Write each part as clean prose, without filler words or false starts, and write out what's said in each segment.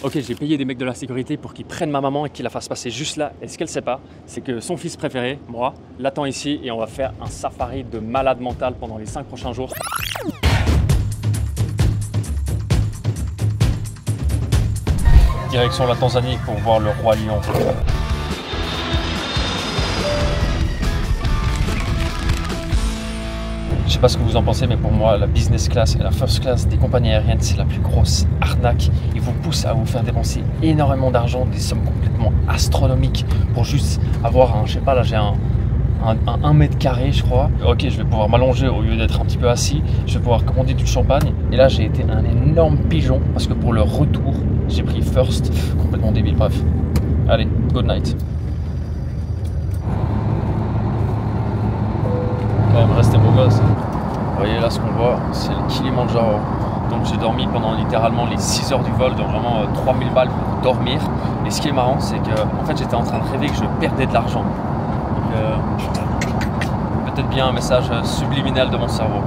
Ok, j'ai payé des mecs de la sécurité pour qu'ils prennent ma maman et qu'ils la fassent passer juste là. Et ce qu'elle sait pas, c'est que son fils préféré, moi, l'attend ici et on va faire un safari de malade mental pendant les 5 prochains jours. Direction la Tanzanie pour voir le roi lion. Je sais pas ce que vous en pensez, mais pour moi, la business class et la first class des compagnies aériennes, c'est la plus grosse arnaque. Ils vous poussent à vous faire dépenser énormément d'argent, des sommes complètement astronomiques pour juste avoir je sais pas, là j'ai un 1 mètre carré, je crois. Ok, je vais pouvoir m'allonger au lieu d'être un petit peu assis. Je vais pouvoir commander du champagne. Et là, j'ai été un énorme pigeon parce que pour le retour, j'ai pris first. Complètement débile, bref. Allez, good night. Quand même, restez beau gosse. Vous voyez là ce qu'on voit, c'est le Kilimandjaro. Donc j'ai dormi pendant littéralement les 6 heures du vol, donc vraiment 3000 balles pour dormir. Et ce qui est marrant, c'est que en fait, j'étais en train de rêver que je perdais de l'argent. Peut-être bien un message subliminal de mon cerveau.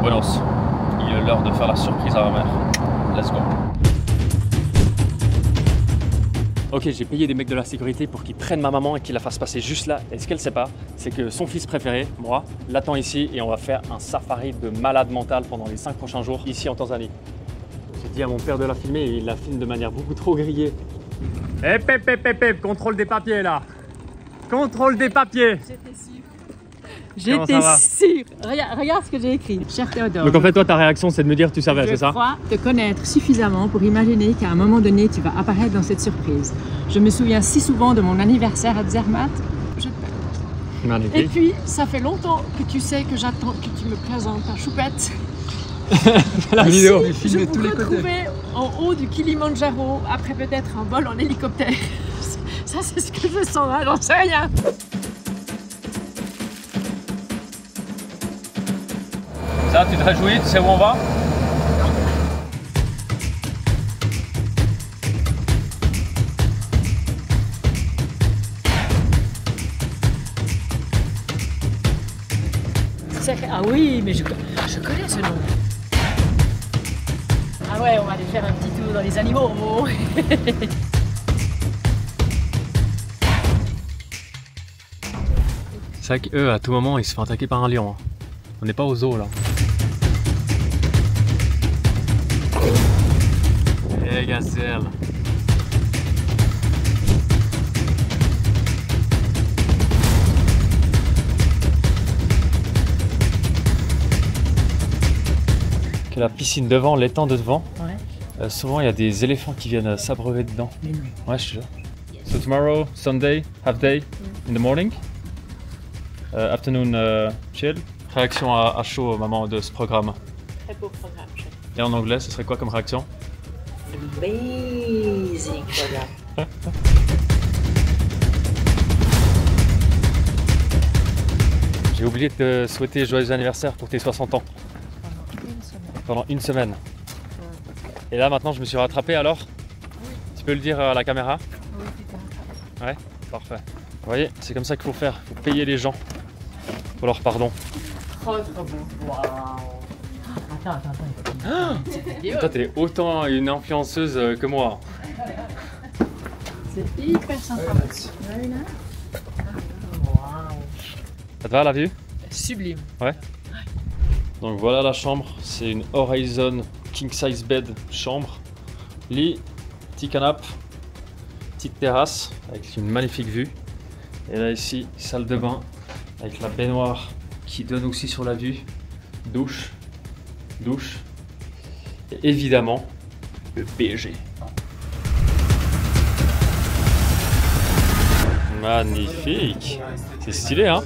Buenos, il est l'heure de faire la surprise à ma mère. Let's go. Ok, j'ai payé des mecs de la sécurité pour qu'ils prennent ma maman et qu'ils la fassent passer juste là. Et ce qu'elle sait pas, c'est que son fils préféré, moi, l'attend ici et on va faire un safari de malade mental pendant les 5 prochains jours ici en Tanzanie. J'ai dit à mon père de la filmer et il la filme de manière beaucoup trop grillée. Hé, contrôle des papiers là. Contrôle des papiers. J'étais sûre. J'étais sûre. Regarde ce que j'ai écrit. Cher Théodore. Donc en fait, toi, ta réaction, c'est de me dire que tu savais, c'est ça? Je crois te connaître suffisamment pour imaginer qu'à un moment donné, tu vas apparaître dans cette surprise. Je me souviens si souvent de mon anniversaire à Zermatt. Je te pète. Magnifique. Et puis, ça fait longtemps que tu sais que j'attends que tu me présentes ta choupette. La vidéo. Si je vous retrouvais en haut du Kilimandjaro, après peut-être un vol en hélicoptère. Ça, c'est ce que je sens, hein, j'en sais rien. Ça, tu te réjouis, tu sais où on va? Ah oui, mais je connais ce nom. Ah ouais, on va aller faire un petit tour dans les animaux. C'est vrai qu'eux, à tout moment, ils se font attaquer par un lion. Hein. On n'est pas au zoo là. Hey, gazelle. Que la piscine devant, l'étang de devant. Ouais. Souvent, il y a des éléphants qui viennent s'abreuver dedans. Mais non. Ouais, je suis là. So tomorrow, Sunday, half day, in the morning. Afternoon chill. Réaction à chaud, maman, de ce programme. Très beau programme, chef. Et en anglais, ce serait quoi comme réaction? Amazing programme. J'ai oublié de te souhaiter joyeux anniversaire pour tes 60 ans. Pendant une semaine. Et là, maintenant, je me suis rattrapé alors? Oui. Tu peux le dire à la caméra? Oui, putain. Ouais, parfait. Vous voyez, c'est comme ça qu'il faut faire. Il faut payer les gens pour leur pardon. Trop beau. Waouh. Attends. Toi, t'es autant une influenceuse que moi. C'est hyper sympa. Waouh. Ça te va la vue? Sublime. Ouais. Donc voilà la chambre. C'est une Horizon King Size Bed chambre. Lit, petit canapé, petite terrasse avec une magnifique vue. Et là ici, salle de bain avec la baignoire qui donne aussi sur la vue. Douche. Et évidemment, le PSG. Magnifique. C'est stylé, hein?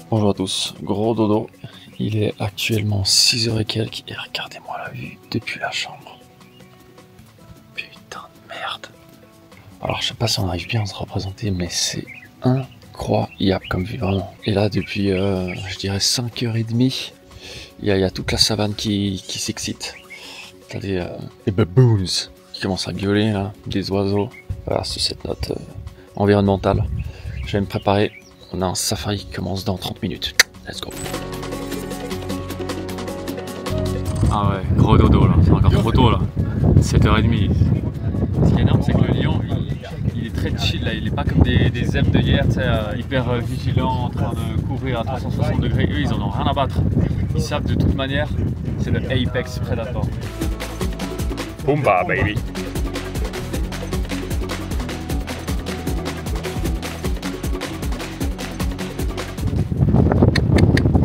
Bonjour à tous, gros dodo, il est actuellement 6h et quelques et regardez-moi la vue depuis la chambre. Alors je sais pas si on arrive bien à se représenter, mais c'est incroyable comme vue, vraiment. Et là depuis je dirais 5h30, il y a toute la savane qui s'excite. T'as des baboons qui commencent à gueuler là, des oiseaux. Voilà, c'est cette note environnementale. Je vais me préparer, on a un safari qui commence dans 30 minutes. Let's go. Ah ouais, gros dodo là, c'est encore trop tôt là, 7h30. Ce qui est énorme, c'est que le lion, il est très chill là, il est pas comme des zèbres de hier, tu sais, hyper vigilants, en train de courir à 360 degrés. Eux, ils en ont rien à battre. Ils savent de toute manière, c'est le apex predator. Pumba baby.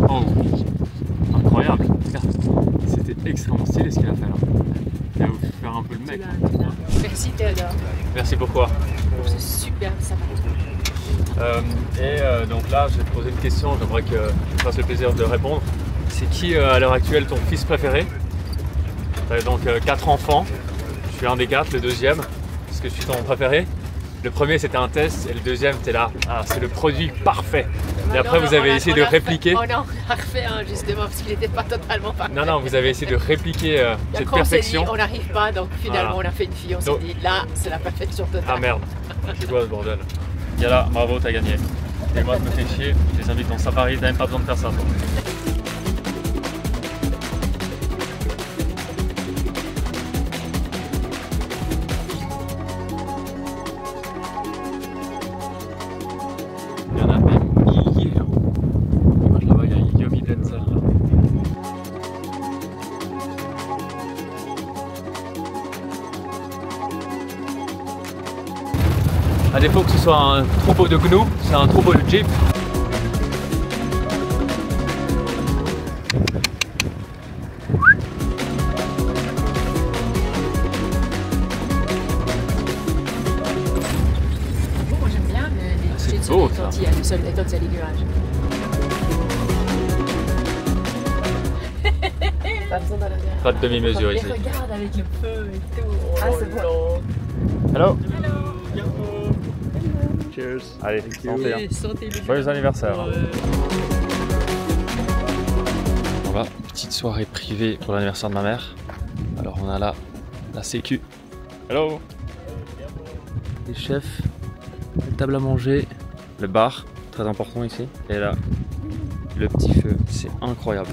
Oh, incroyable. C'était extrêmement stylé ce qu'il a fait là. Il va vous faire un peu le mec. Merci Théodore. Merci pourquoi? Pour ce super safari. Donc là, je vais te poser une question, j'aimerais que tu me fasses le plaisir de répondre. C'est qui à l'heure actuelle ton fils préféré? Tu as donc 4 enfants, je suis un des 4, le deuxième. Est-ce que je suis ton préféré? Le premier c'était un test et le deuxième t'es là. Ah, c'est le produit parfait. Et après vous avez essayé de répliquer. On a refait un justement parce qu'il n'était pas totalement parfait. Non, non, vous avez essayé de répliquer cette perfection. On n'arrive pas, donc finalement voilà. On a fait une fille, on s'est dit là c'est la perfection totale. Ah merde, c'est quoi ce bordel? Yala, bravo, t'as gagné. Et moi je me fais chier, je les invite en safari, t'as même pas besoin de faire ça toi. Il y en a même hier. Moi je la vois, il y a Yomi Denzel là. À défaut que ce soit un troupeau de gnous, c'est un troupeau de jeep. Moi j'aime bien les c'est beau ça. Il y a le seul détente, c'est les nuages. Pas besoin d'aller derrière. Pas de demi-mesure ici. Regarde avec le feu et tout. Ah c'est bon. Hello. Cheers. Allez, santé. Joyeux anniversaire. Voilà, petite soirée privée pour l'anniversaire de ma mère. Alors on a là la sécu. Hello. Les chefs, la table à manger, le bar, très important ici. Et là, le petit feu, c'est incroyable.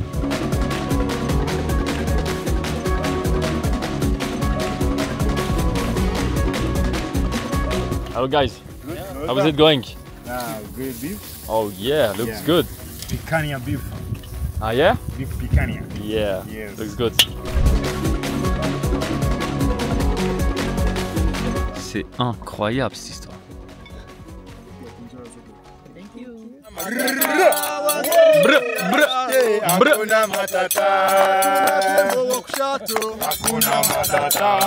Hello guys. How is it going? Good beef. Oh yeah, looks good. Picanha beef. Ah yeah? Beef picanha. Yeah, Yes. looks good. C'est incroyable cette histoire. Thank you. Hakuna matata. Hakuna matata.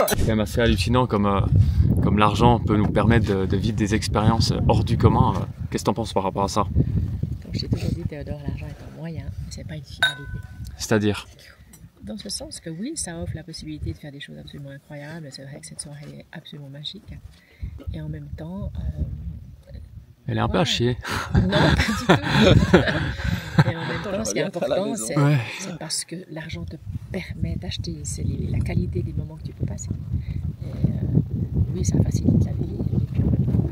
C'est quand même assez hallucinant comme l'argent peut nous permettre de vivre des expériences hors du commun. Qu'est-ce que tu en penses par rapport à ça? Comme je t'ai toujours dit, Théodore, l'argent est un moyen, mais c'est pas une finalité. C'est-à-dire? Dans ce sens que oui, ça offre la possibilité de faire des choses absolument incroyables. C'est vrai que cette soirée est absolument magique. Et en même temps... Elle est un peu à chier. Non, pas du tout. Et en même temps, ce qui est important, c'est parce que l'argent te permet d'acheter. C'est la qualité des moments que tu peux passer. Et oui, ça facilite la vie. Et puis en même temps,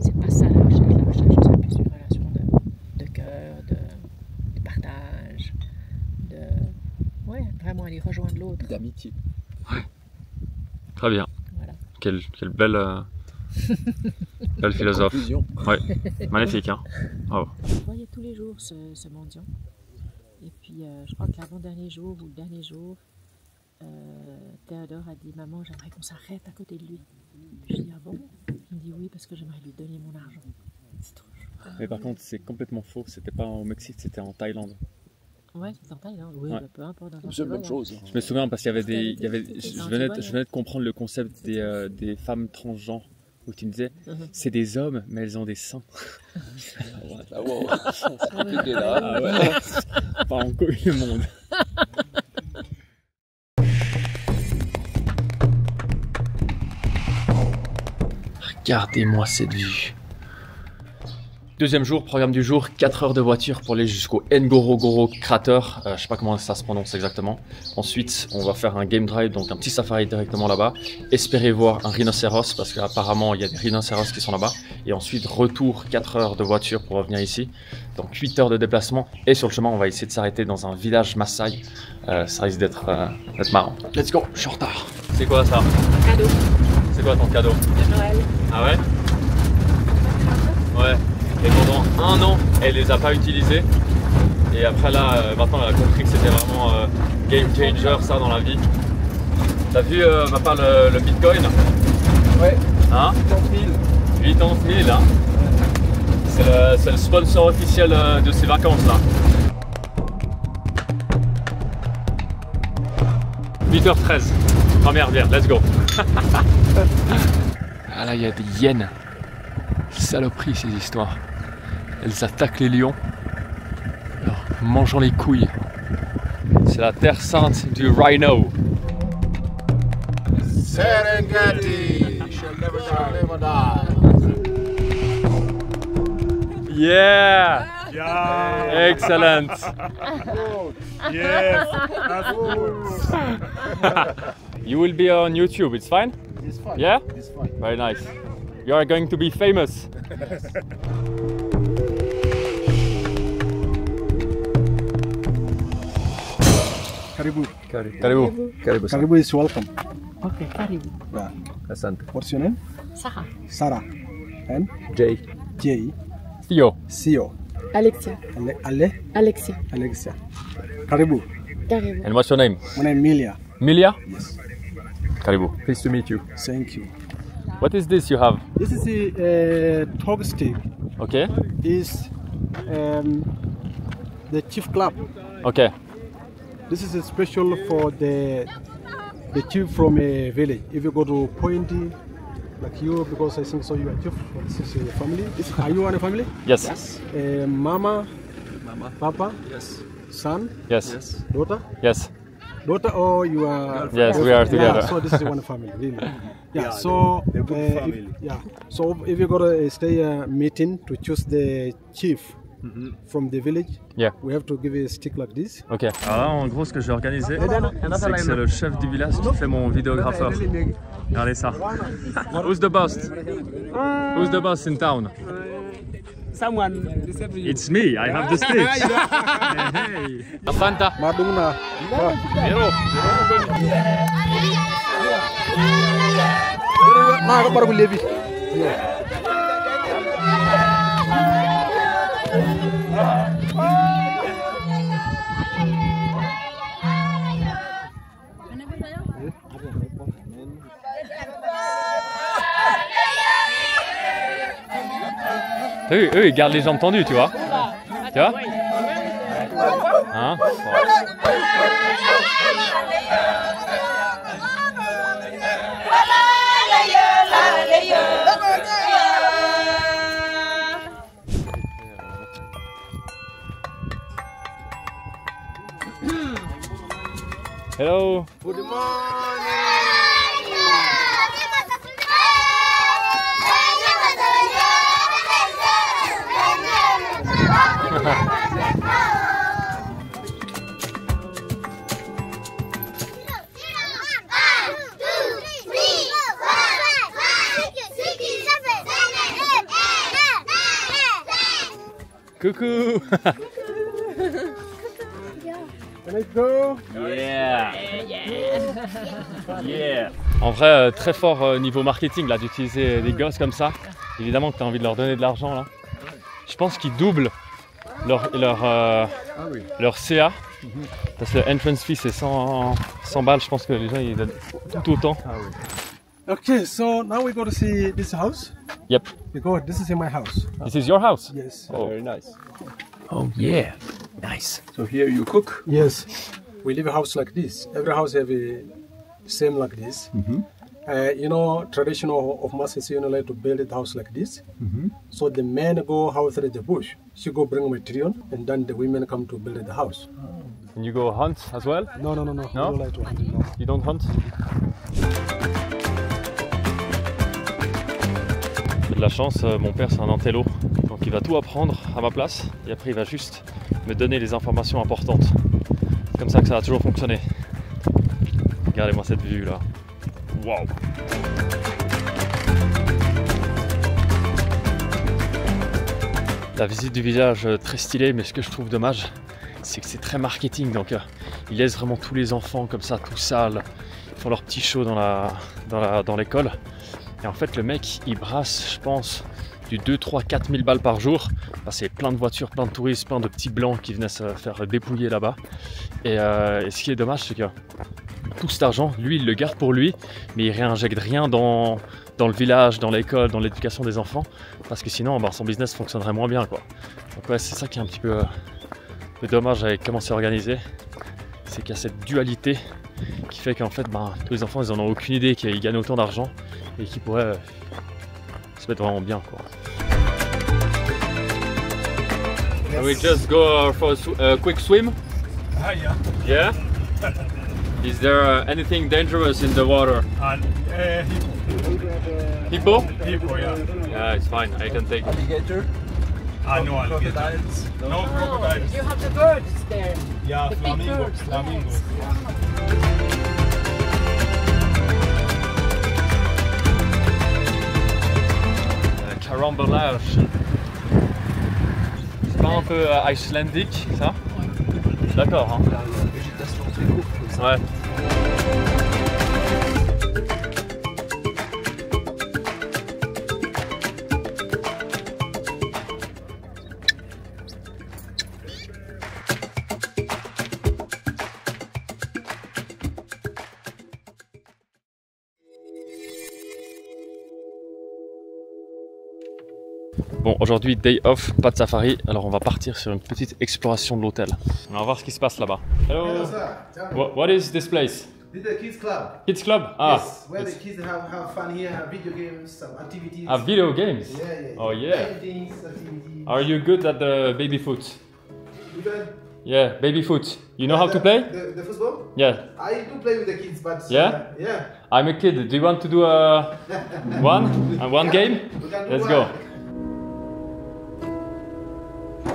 c'est pas ça la recherche. La recherche, c'est plus une relation de cœur, de partage, ouais, vraiment aller rejoindre l'autre. D'amitié. Ouais. Très bien. Voilà. Quelle belle... Belle philosophe. Ouais, magnifique hein. Bravo. Je voyais tous les jours ce mendiant. Et puis je crois que l'avant-dernier jour ou le dernier jour, Théodore a dit maman, j'aimerais qu'on s'arrête à côté de lui. Je dis ah bon? Il me dit oui parce que j'aimerais lui donner mon argent. C'est trop chou. Mais par contre c'est complètement faux, c'était pas au Mexique, c'était en Thaïlande. Ouais, c'est en Thaïlande, oui, Ouais. Bah, peu importe. C'est la même chose. Je me souviens parce qu'il y avait je venais de comprendre le concept des femmes transgenres. Où tu me disais, c'est des hommes, mais elles ont des seins. Ah wow, c'est compliqué là. Ah ouais. Pas en couille le monde. Regardez-moi cette vue. Deuxième jour, programme du jour, 4 heures de voiture pour aller jusqu'au Ngorongoro Crater. Je sais pas comment ça se prononce exactement. Ensuite, on va faire un game drive, donc un petit safari directement là-bas. Espérer voir un rhinocéros, parce qu'apparemment il y a des rhinocéros qui sont là-bas. Et ensuite, retour 4 heures de voiture pour revenir ici. Donc 8 heures de déplacement. Et sur le chemin, on va essayer de s'arrêter dans un village Maasai. Ça risque d'être marrant. Let's go, je suis en retard. C'est quoi ça? Cadeau. C'est quoi ton cadeau? De Noël. Ah ouais? Ouais. Et pendant un an, elle les a pas utilisés. Et après là, maintenant elle a compris que c'était vraiment game changer ça dans la vie. T'as vu ma part le Bitcoin? Ouais. Hein? 80 000 hein? C'est le sponsor officiel de ces vacances là. 8h13. Première bière, let's go. Ah là il y a des hyènes. Saloperie ces histoires. Elles attaquent les lions, alors mangeant les couilles. C'est la terre sainte du rhino. Serengeti shall never die. Yeah! Yeah. Excellent! Yes, that's good. You will be on YouTube, it's fine? It's fine. Yeah? It's fine. Very nice. You are going to be famous. Karibu. Karibu. Karibu is welcome. Ok, karibu. Yeah. Asante. What's your name? Sarah. Sarah. And Jay. Jay. Theo. Sio. Alexia. Alexia. Alexia. Karibu. Karibu. And what's your name? My name Milia. Milia? Yes. Karibu. Pleased to meet you. Thank you. What is this you have? This is a talk stick. Okay. Is the chief club. Okay. This is a special for the chief from a village. If you go to Point, like you, because I think so you are chief. This is a family. Are you on a family? Yes. Mama, Papa, Yes. son, Yes. daughter, Yes. daughter, or you are? Yes, we are together. Yeah, so this is one family, really. Yeah. So they're good family. So if you go to stay a meeting to choose the chief from the village, Yeah. we have to give a stick like this. Ok. Alors là, en gros, ce que j'ai organisé, c'est que c'est le chef du village qui fait mon vidéographeur. Regardez ça. Who's the boss? Who's the boss in town? Someone. It's me. I have the stick. Hey. Asanta. Madungna. Hero. Ma baru lebi. T'as vu, eux ils gardent les jambes tendues, tu vois. Tu vois hein? Hello. Good morning. Coucou. Let's go. Yeah. Yeah. En vrai, très fort niveau marketing là, d'utiliser des gosses comme ça. Évidemment que tu as envie de leur donner de l'argent là. Je pense qu'ils doublent leur CA. Parce que le entrance fee c'est 100 balles. Je pense que les gens ils donnent tout autant. Okay, so now we go to see this house. Yep. Because this is in my house. This is your house? Yes. Oh. Very nice. Oh yeah. Nice. So here you cook. Yes. We live a house like this. Every house have a same like this. You know, tradition of Maasai, you know, like to build a house like this. So the men go out through the bush. She go bring material, and then the women come to build the house. And you go hunt as well? No. No? We don't like to hunt, no. You don't hunt? J'ai de la chance, mon père c'est un intello, donc il va tout apprendre à ma place et après il va juste me donner les informations importantes. C'est comme ça que ça a toujours fonctionné. Regardez-moi cette vue là. Waouh! La visite du village très stylée, mais ce que je trouve dommage, c'est que c'est très marketing, donc ils laissent vraiment tous les enfants comme ça, tout sales, ils font leur petit show dans l'école. Et en fait le mec il brasse, je pense, du 2, 3, 4 000 balles par jour, parce qu'il y a plein de voitures, plein de touristes, plein de petits blancs qui venaient se faire dépouiller là-bas. Et ce qui est dommage, c'est que tout cet argent, lui il le garde pour lui, mais il réinjecte rien dans le village, dans l'école, dans l'éducation des enfants, parce que sinon son business fonctionnerait moins bien, quoi. Donc ouais, c'est ça qui est un petit peu dommage avec comment c'est organisé, c'est qu'il y a cette dualité qui fait qu'en fait tous les enfants ils en ont aucune idée qu'ils gagnent autant d'argent et qu'ils pourraient se mettre vraiment bien, quoi. Can we just go for a quick swim? Yeah. Yeah? Is there anything dangerous in the water? Hippo. Hippo? Hippo, yeah. Yeah, it's fine, I can take it. Alligator? No Crocodiles? No crocodiles. You have the birds there. Yeah, The big flamingo. birds, Flamingo. yes. Carambolage. C'est pas un peu icelandique, ça? Je suis d'accord, hein? La végétation très courte comme ça. Ouais. Bon, aujourd'hui, day off, pas de safari, alors on va partir sur une petite exploration de l'hôtel. On va voir ce qui se passe là-bas. Hello. Hello, sir. Tell me. What is this place? This is the kids club. Kids Club? Ah, Yes, where the kids have fun here, have video games, some activities. video games. Yeah. Oh yeah. Paintings, activities. Are you good at the baby foot? You can- Yeah, baby foot. You know how to play? The football? Yeah. I do play with the kids, but Yeah? yeah. I'm a kid. Do you want to do one game? We can do Let's one. go.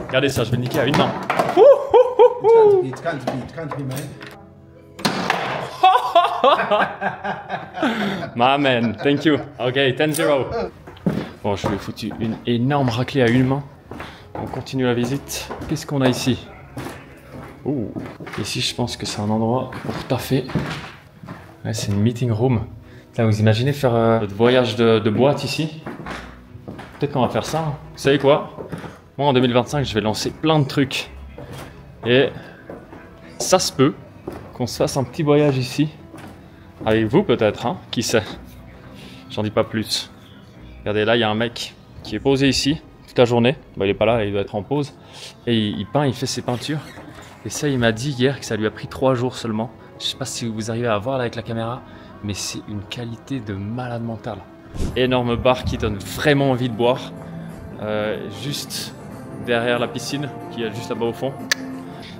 Regardez ça, je vais le niquer à une main. It can't be, man. My man, thank you. Ok, 10-0. Bon, je lui ai foutu une énorme raclée à une main. On continue la visite. Qu'est-ce qu'on a ici? Ouh. Ici, je pense que c'est un endroit pour taffer. Ouais, c'est une meeting room. Là, vous imaginez faire votre voyage de boîte ici? Peut-être qu'on va faire ça. Hein. Vous savez quoi? Moi, en 2025, je vais lancer plein de trucs. Et ça se peut qu'on se fasse un petit voyage ici. Avec vous peut-être, hein? Qui sait? J'en dis pas plus. Regardez, là, il y a un mec qui est posé ici toute la journée. Bah, il est pas là, il doit être en pause. Et il peint, il fait ses peintures. Et ça, il m'a dit hier que ça lui a pris 3 jours seulement. Je sais pas si vous arrivez à voir là avec la caméra, mais c'est une qualité de malade mental. Énorme bar qui donne vraiment envie de boire. Juste derrière la piscine, qui est juste là-bas au fond.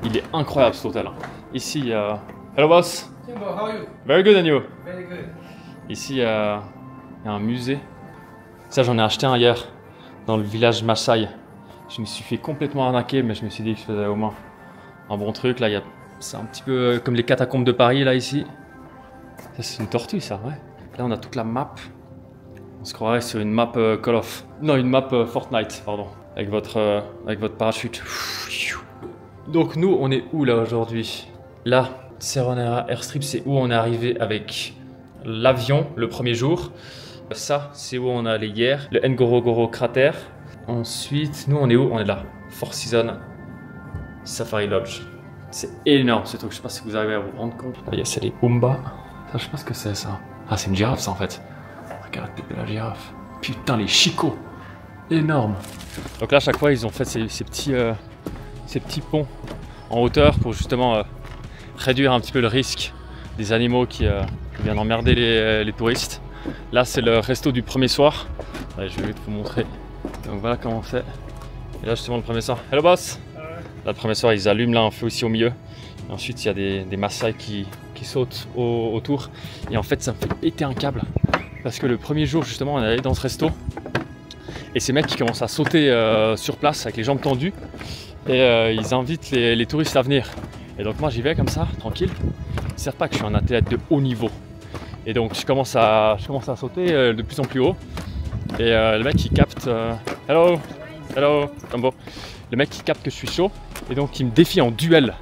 Il est incroyable cet hôtel. Ici, il y a... Hello boss. Timbo, how are you? Very good and you? Very good. Ici, il y a un musée. Ça, j'en ai acheté un hier, dans le village Maasai. Je me suis fait complètement arnaquer, mais je me suis dit que je faisais au moins un bon truc. Là, c'est un petit peu comme les catacombes de Paris, là, ici. Ça, c'est une tortue, ça, ouais. Là, on a toute la map. On se croirait sur une map Call of... Non, une map Fortnite, pardon. Avec votre parachute. Donc, nous, on est où, là, aujourd'hui? Là, Seronera Airstrip, c'est où on est arrivé avec l'avion le premier jour. Ça, c'est où on est allé hier. Le Ngorongoro cratère. Ensuite, nous, on est où? On est là. Four Seasons Safari Lodge. C'est énorme ce truc. Je sais pas si vous arrivez à vous rendre compte. Là, c'est les Pumba. Ça, je sais pas ce que c'est, ça. Ah, c'est une girafe, ça, en fait. Regarde la girafe. Putain, les chicots. Énorme. Donc là, à chaque fois, ils ont fait ces petits ponts en hauteur pour justement réduire un petit peu le risque des animaux qui viennent emmerder les touristes. Là, c'est le resto du premier soir. Ouais, je vais vous montrer. Donc voilà comment on fait. Et là, justement, le premier soir. Hello boss. Là, le premier soir, ils allument là un feu aussi au milieu. Et ensuite, il y a des Maasai qui sautent autour. Et en fait, ça me fait péter un câble. Parce que le premier jour, justement, on est allé dans ce resto. Et ces mecs qui commencent à sauter sur place avec les jambes tendues et ils invitent les touristes à venir. Et donc moi j'y vais comme ça, tranquille. Ils ne savent pas que je suis un athlète de haut niveau. Et donc je commence à sauter de plus en plus haut. Et le mec il capte hello, hello, Tombo. Le mec il capte que je suis chaud et donc il me défie en duel.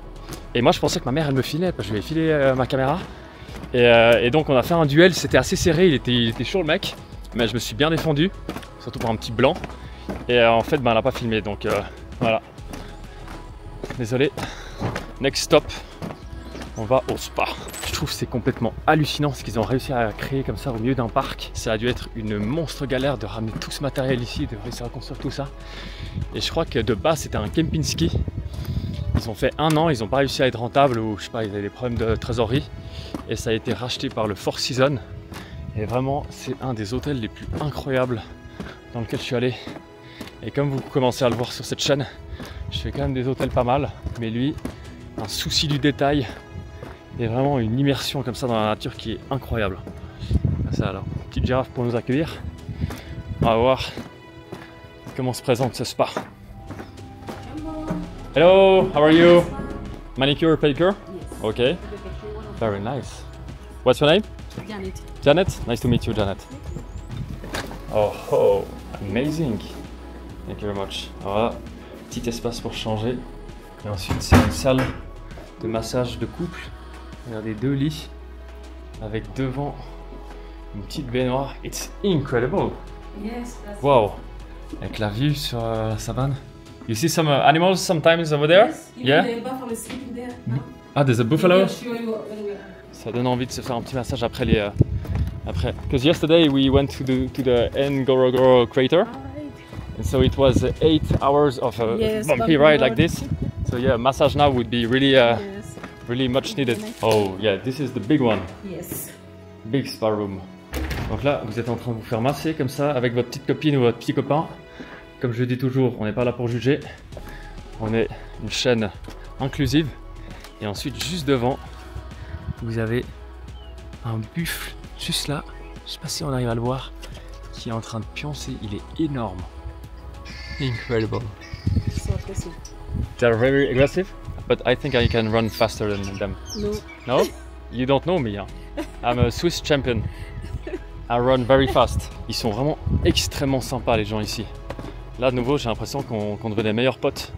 Et moi je pensais que ma mère elle me filait, parce que je lui ai filé ma caméra. Et donc on a fait un duel, c'était assez serré, il était chaud le mec. Mais je me suis bien défendu, surtout pour un petit blanc. Et en fait ben, elle n'a pas filmé, donc voilà. Désolé. Next stop, on va au spa. Je trouve que c'est complètement hallucinant ce qu'ils ont réussi à créer comme ça au milieu d'un parc. Ça a dû être une monstre galère de ramener tout ce matériel ici, de réussir à construire tout ça. Et je crois que de base c'était un Kempinski. Ils ont fait 1 an, ils n'ont pas réussi à être rentables ou je sais pas, ils avaient des problèmes de trésorerie. Et ça a été racheté par le Four Seasons. Et vraiment, c'est un des hôtels les plus incroyables dans lequel je suis allé. Et comme vous commencez à le voir sur cette chaîne, je fais quand même des hôtels pas mal. Mais lui, un souci du détail et vraiment une immersion comme ça dans la nature qui est incroyable. Ça alors, petite girafe pour nous accueillir. On va voir comment se présente ce spa. Hello, how are you? Manicure, pedicure? Yes. Okay. Very nice. What's your name? Janet. Janet? Nice to meet you, Janet. Oh, amazing. Thank you very much. Voilà, petit espace pour changer. Et ensuite, c'est une salle de massage de couple. Regardez, 2 lits avec devant une petite baignoire. It's incredible. Yes. Wow. Avec la vue sur la savane. You see some animals sometimes over there? Yes, Yeah. the buffalo sleeping there. No? Ah, there's a buffalo. I'll show you when we are. Ça donne envie de se faire un petit massage après les. Après. Because yesterday we went to the Ngorongoro crater. And so it was 8 hours of a Yes, bumpy ride like this. So yeah, massage now would be really, Yes. really much needed. Oh yeah, this is the big one. Yes. Big spa room. Donc là, vous êtes en train de vous faire masser comme ça avec votre petite copine ou votre petit copain. Comme je dis toujours, on n'est pas là pour juger. On est une chaîne inclusive. Et ensuite, juste devant, vous avez un buffle juste là. Je sais pas si on arrive à le voir, qui est en train de pioncer. Il est énorme. Incredible. So aggressive. They're very aggressive, but I think I can run faster than them. No. No? You don't know me. Hein? I'm a Swiss champion. I run very fast. Ils sont vraiment extrêmement sympas les gens ici. Là de nouveau j'ai l'impression qu'on devenait meilleurs potes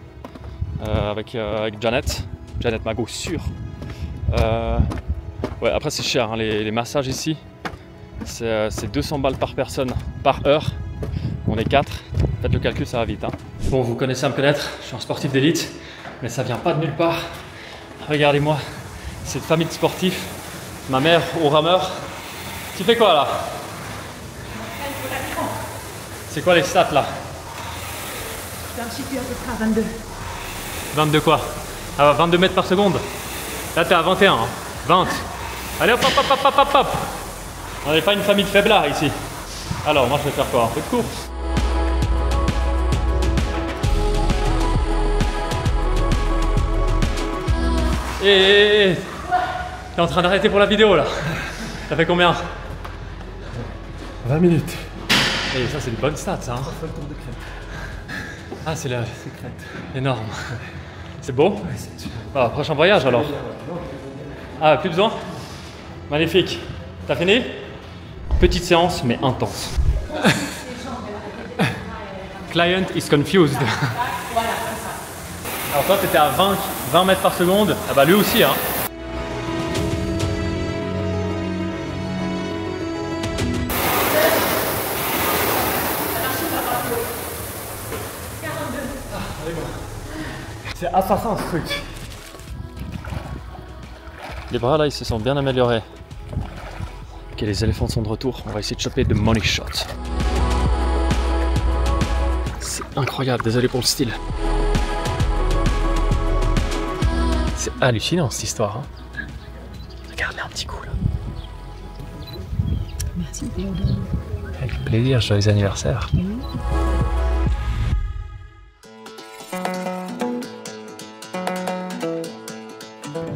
avec Janet. Janet Mago sûr. Ouais, après c'est cher hein, les massages ici. C'est 200 balles par personne par heure. On est 4. Faites le calcul, ça va vite. Hein. Bon, vous connaissez à me connaître, je suis un sportif d'élite, mais ça vient pas de nulle part. Regardez-moi, cette famille de sportifs. Ma mère au rameur. Tu fais quoi là? C'est quoi les stats là? J'en suis plus à peu près à 22. 22 quoi? Ah, 22 mètres par seconde. Là t'es à 21, hein. 20. Allez hop hop hop hop hop hop. On n'est pas une famille de faiblards ici. Alors moi je vais faire quoi? Un peu de course. Et t'es en train d'arrêter pour la vidéo là. Ça fait combien? 20 minutes. Et ça c'est une bonne stat ça. Hein. Ah c'est la crête. Énorme. C'est beau? Ah, prochain voyage alors. Ah plus besoin? Magnifique. T'as fini? Petite séance mais intense. Client is confused. Alors toi t'étais à 20 mètres par seconde. Ah bah lui aussi hein. C'est assassin ce truc. Les bras là ils se sont bien améliorés. Ok, les éléphants sont de retour. On va essayer de choper de money shots. C'est incroyable, désolé pour le style. C'est hallucinant cette histoire. Hein. Regarde-les un petit coup là. Merci Théodore. Avec plaisir, joyeux anniversaire.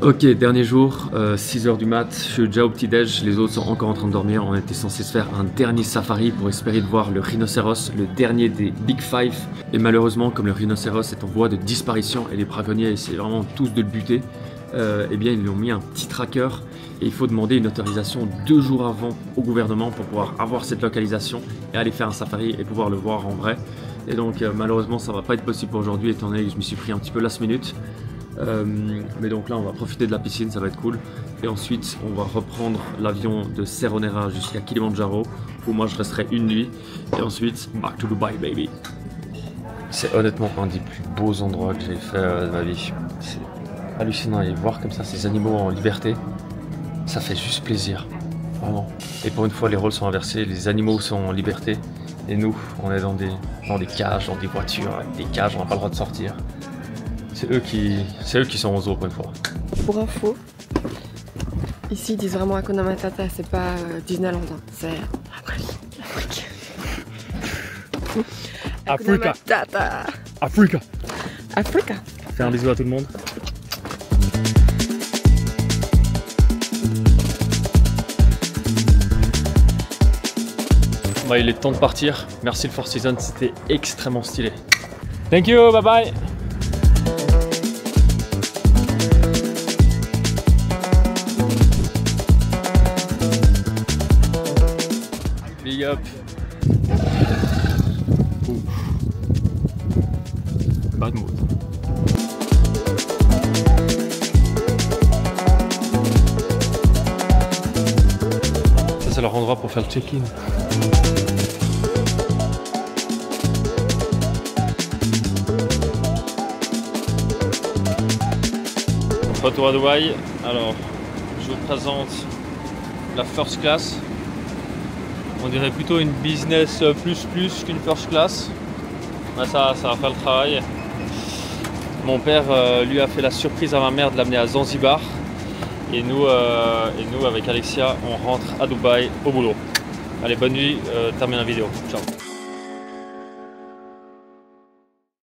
Ok, dernier jour, 6h du mat, je suis déjà au petit-déj, les autres sont encore en train de dormir. On était censé se faire un dernier safari pour espérer de voir le rhinocéros, le dernier des Big Five. Et malheureusement, comme le rhinocéros est en voie de disparition et les braconniers essaient vraiment tous de le buter, eh bien ils lui ont mis un petit tracker et il faut demander une autorisation 2 jours avant au gouvernement pour pouvoir avoir cette localisation et aller faire un safari et pouvoir le voir en vrai. Et donc malheureusement ça va pas être possible pour aujourd'hui étant donné que je me suis pris un petit peu last minute. Mais donc là on va profiter de la piscine, ça va être cool. Et ensuite on va reprendre l'avion de Seronera jusqu'à Kilimandjaro où moi je resterai une nuit. Et ensuite back to Dubai baby. C'est honnêtement un des plus beaux endroits que j'ai fait de ma vie. C'est hallucinant et voir comme ça ces animaux en liberté, ça fait juste plaisir, vraiment. Et pour une fois les rôles sont inversés, les animaux sont en liberté et nous on est dans des cages, dans des voitures, avec des cages, on n'a pas le droit de sortir. C'est eux qui sont en zoo pour une fois. Pour info, ici ils disent vraiment Hakuna Matata, c'est pas Disneyland, hein. C'est Afrique. Africa. Matata. Africa. Africa. Fais un bisou à tout le monde. Bah, il est temps de partir. Merci le Four Seasons, c'était extrêmement stylé. Thank you, bye bye. Big up. Bad mood. Ça c'est leur endroit pour faire le check-in. Retour à Dubaï. Alors, je vous présente la first class. On dirait plutôt une business plus qu'une first class. Mais ça va faire le travail. Mon père lui a fait la surprise à ma mère de l'amener à Zanzibar. Et nous avec Alexia, on rentre à Dubaï au boulot. Allez, bonne nuit, termine la vidéo. Ciao.